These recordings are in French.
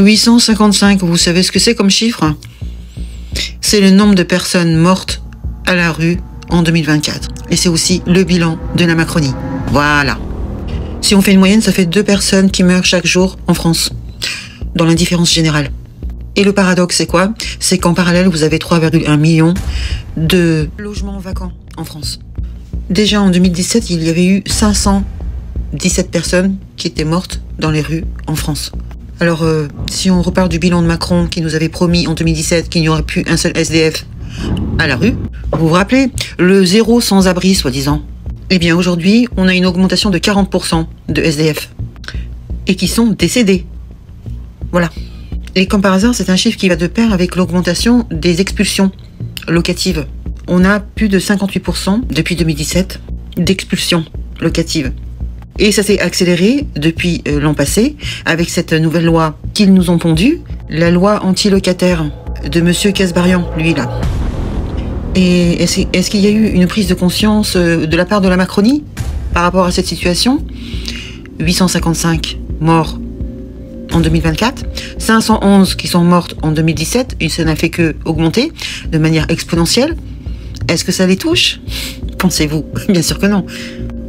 855, vous savez ce que c'est comme chiffre? C'est le nombre de personnes mortes à la rue en 2024. Et c'est aussi le bilan de la Macronie. Voilà. Si on fait une moyenne, ça fait 2 personnes qui meurent chaque jour en France, dans l'indifférence générale. Et le paradoxe, c'est quoi? C'est qu'en parallèle, vous avez 3,1 millions de logements vacants en France. Déjà en 2017, il y avait eu 517 personnes qui étaient mortes dans les rues en France. Alors, si on repart du bilan de Macron qui nous avait promis en 2017 qu'il n'y aurait plus un seul SDF à la rue, vous vous rappelez, le zéro sans-abri, soi-disant. Eh bien, aujourd'hui, on a une augmentation de 40% de SDF. Et qui sont décédés. Voilà. Et comme par hasard, c'est un chiffre qui va de pair avec l'augmentation des expulsions locatives. On a plus de 58% depuis 2017 d'expulsions locatives. Et ça s'est accéléré depuis l'an passé avec cette nouvelle loi qu'ils nous ont pondue, la loi anti-locataire de Monsieur Kasbarian, lui là. Et est-ce qu'il y a eu une prise de conscience de la part de la Macronie par rapport à cette situation? 855 morts en 2024, 511 qui sont mortes en 2017, et ça n'a fait que augmenter de manière exponentielle. Est-ce que ça les touche? Pensez-vous? Bien sûr que non.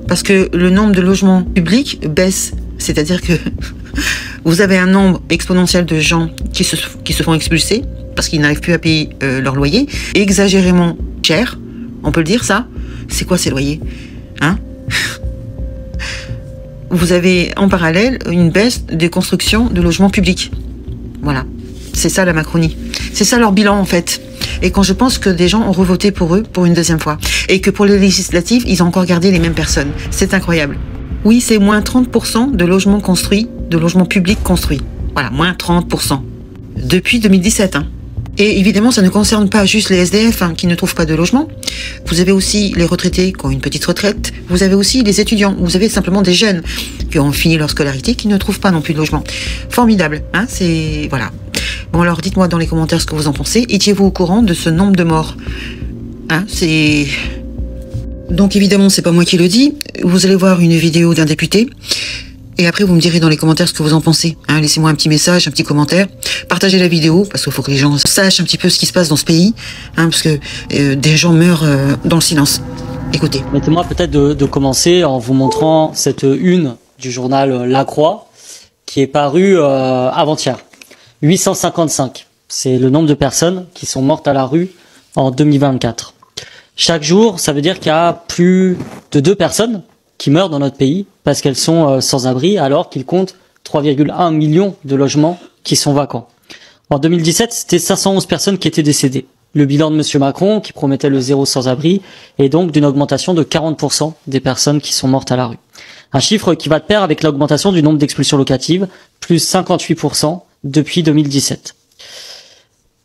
Parce que le nombre de logements publics baisse, c'est-à-dire que vous avez un nombre exponentiel de gens qui se font expulser parce qu'ils n'arrivent plus à payer leur loyer, exagérément cher, on peut le dire ça. C'est quoi ces loyers, hein? Vous avez en parallèle une baisse des constructions de logements publics. Voilà, c'est ça la Macronie. C'est ça leur bilan en fait. Et quand je pense que des gens ont revoté pour eux pour une deuxième fois, et que pour les législatives, ils ont encore gardé les mêmes personnes. C'est incroyable. Oui, c'est moins 30% de logements construits, de logements publics construits. Voilà, moins 30%. Depuis 2017, hein. Et évidemment, ça ne concerne pas juste les SDF qui ne trouvent pas de logement. Vous avez aussi les retraités qui ont une petite retraite. Vous avez aussi les étudiants. Vous avez simplement des jeunes qui ont fini leur scolarité qui ne trouvent pas non plus de logement. Formidable, hein, c'est... Voilà. Bon, alors dites-moi dans les commentaires ce que vous en pensez. Étiez-vous au courant de ce nombre de morts? Hein, c'est... Donc évidemment, c'est pas moi qui le dis. Vous allez voir une vidéo d'un député. Et après, vous me direz dans les commentaires ce que vous en pensez. Hein, laissez-moi un petit message, un petit commentaire. Partagez la vidéo, parce qu'il faut que les gens sachent un petit peu ce qui se passe dans ce pays. Hein, parce que des gens meurent dans le silence. Écoutez. Permettez-moi peut-être de commencer en vous montrant cette une du journal La Croix, qui est parue avant-hier. 855. C'est le nombre de personnes qui sont mortes à la rue en 2024. Chaque jour, ça veut dire qu'il y a plus de 2 personnes qui meurent dans notre pays parce qu'elles sont sans abri, alors qu'il compte 3,1 millions de logements qui sont vacants. En 2017, c'était 511 personnes qui étaient décédées. Le bilan de Monsieur Macron, qui promettait le zéro sans abri, est donc d'une augmentation de 40% des personnes qui sont mortes à la rue. Un chiffre qui va de pair avec l'augmentation du nombre d'expulsions locatives, plus 58% depuis 2017.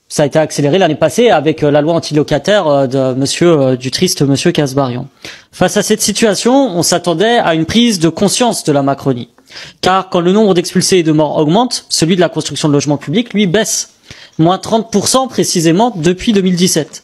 Ça a été accéléré l'année passée avec la loi anti-locataire du triste Monsieur Kasbarian. Face à cette situation, on s'attendait à une prise de conscience de la Macronie. Car quand le nombre d'expulsés et de morts augmente, celui de la construction de logements publics, lui, baisse. Moins 30% précisément depuis 2017.